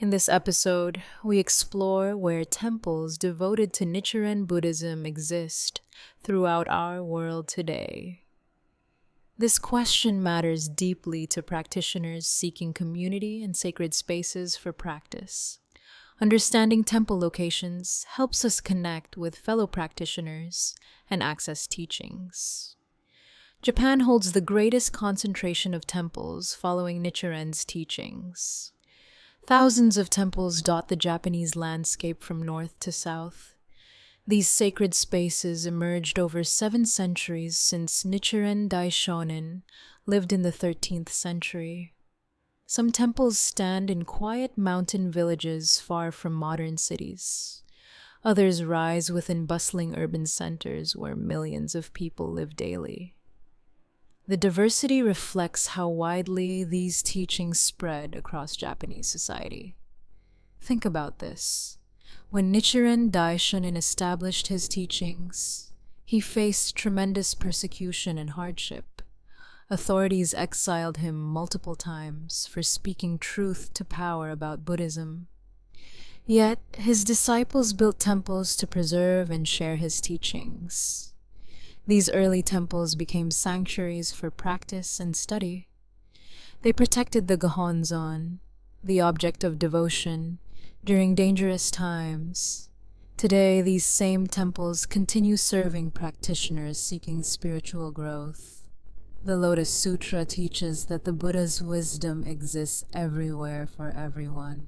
In this episode, we explore where temples devoted to Nichiren Buddhism exist throughout our world today. This question matters deeply to practitioners seeking community and sacred spaces for practice. Understanding temple locations helps us connect with fellow practitioners and access teachings. Japan holds the greatest concentration of temples following Nichiren's teachings. Thousands of temples dot the Japanese landscape from north to south. These sacred spaces emerged over 7 centuries since Nichiren Daishonin lived in the 13th century. Some temples stand in quiet mountain villages far from modern cities. Others rise within bustling urban centers where millions of people live daily. The diversity reflects how widely these teachings spread across Japanese society. Think about this. When Nichiren Daishonin established his teachings, he faced tremendous persecution and hardship. Authorities exiled him multiple times for speaking truth to power about Buddhism. Yet, his disciples built temples to preserve and share his teachings. These early temples became sanctuaries for practice and study. They protected the Gohonzon, the object of devotion, during dangerous times. Today, these same temples continue serving practitioners seeking spiritual growth. The Lotus Sutra teaches that the Buddha's wisdom exists everywhere for everyone.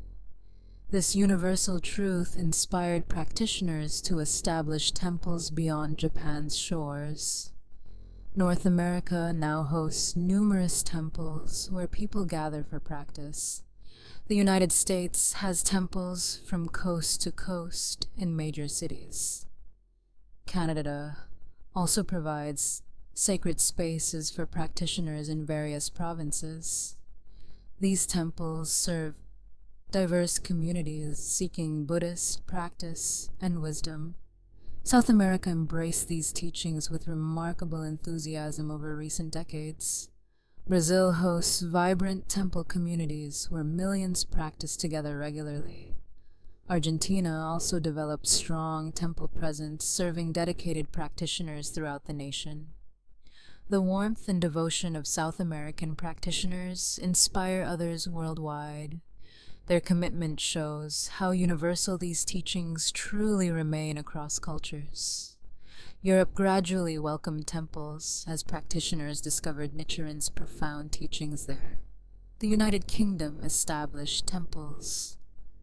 This universal truth inspired practitioners to establish temples beyond Japan's shores. North America now hosts numerous temples where people gather for practice. The United States has temples from coast to coast in major cities. Canada also provides sacred spaces for practitioners in various provinces. These temples serve diverse communities seeking Buddhist practice and wisdom. South America embraced these teachings with remarkable enthusiasm over recent decades. Brazil hosts vibrant temple communities where millions practice together regularly. Argentina also developed strong temple presence, serving dedicated practitioners throughout the nation. The warmth and devotion of South American practitioners inspire others worldwide. Their commitment shows how universal these teachings truly remain across cultures. Europe gradually welcomed temples as practitioners discovered Nichiren's profound teachings there. The United Kingdom established temples,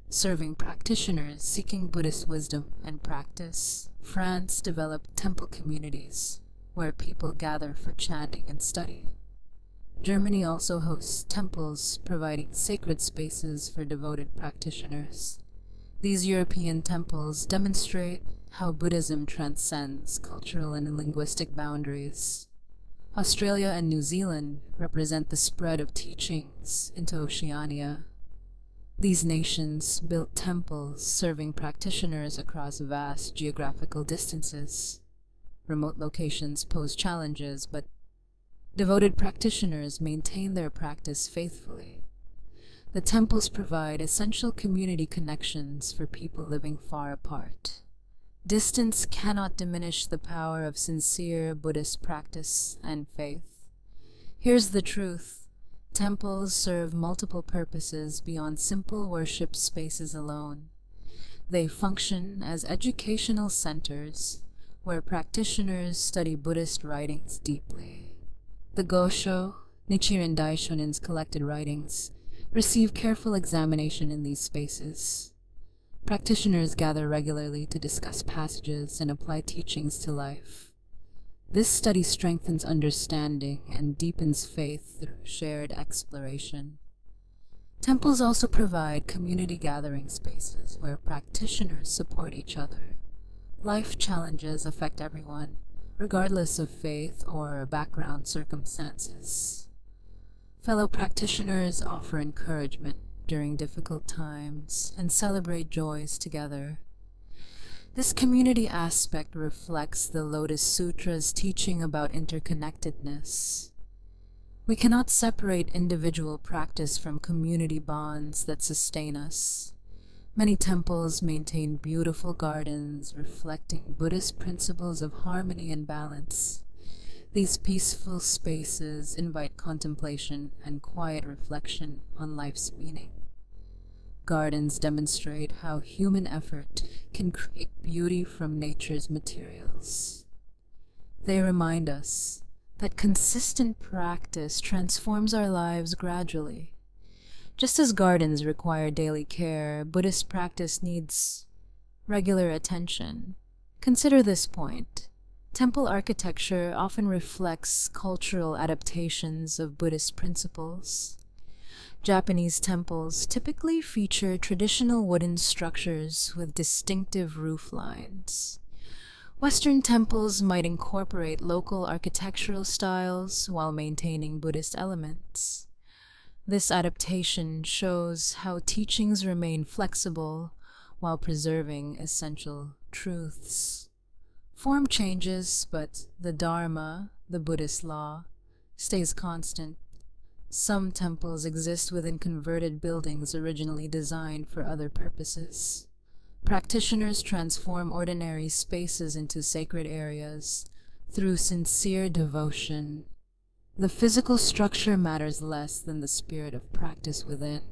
serving practitioners seeking Buddhist wisdom and practice. France developed temple communities where people gather for chanting and study. Germany also hosts temples providing sacred spaces for devoted practitioners. These European temples demonstrate how Buddhism transcends cultural and linguistic boundaries. Australia and New Zealand represent the spread of teachings into Oceania. These nations built temples serving practitioners across vast geographical distances. Remote locations pose challenges, but devoted practitioners maintain their practice faithfully. The temples provide essential community connections for people living far apart. Distance cannot diminish the power of sincere Buddhist practice and faith. Here's the truth. Temples serve multiple purposes beyond simple worship spaces alone. They function as educational centers where practitioners study Buddhist writings deeply. The Gosho, Nichiren Daishonin's collected writings, receive careful examination in these spaces. Practitioners gather regularly to discuss passages and apply teachings to life. This study strengthens understanding and deepens faith through shared exploration. Temples also provide community gathering spaces where practitioners support each other. Life challenges affect everyone, regardless of faith or background circumstances. Fellow practitioners offer encouragement during difficult times and celebrate joys together. This community aspect reflects the Lotus Sutra's teaching about interconnectedness. We cannot separate individual practice from community bonds that sustain us. Many temples maintain beautiful gardens reflecting Buddhist principles of harmony and balance. These peaceful spaces invite contemplation and quiet reflection on life's meaning. Gardens demonstrate how human effort can create beauty from nature's materials. They remind us that consistent practice transforms our lives gradually. Just as gardens require daily care, Buddhist practice needs regular attention. Consider this point. Temple architecture often reflects cultural adaptations of Buddhist principles. Japanese temples typically feature traditional wooden structures with distinctive roof lines. Western temples might incorporate local architectural styles while maintaining Buddhist elements. This adaptation shows how teachings remain flexible while preserving essential truths. Form changes, but the Dharma, the Buddhist law, stays constant. Some temples exist within converted buildings originally designed for other purposes. Practitioners transform ordinary spaces into sacred areas through sincere devotion. The physical structure matters less than the spirit of practice within.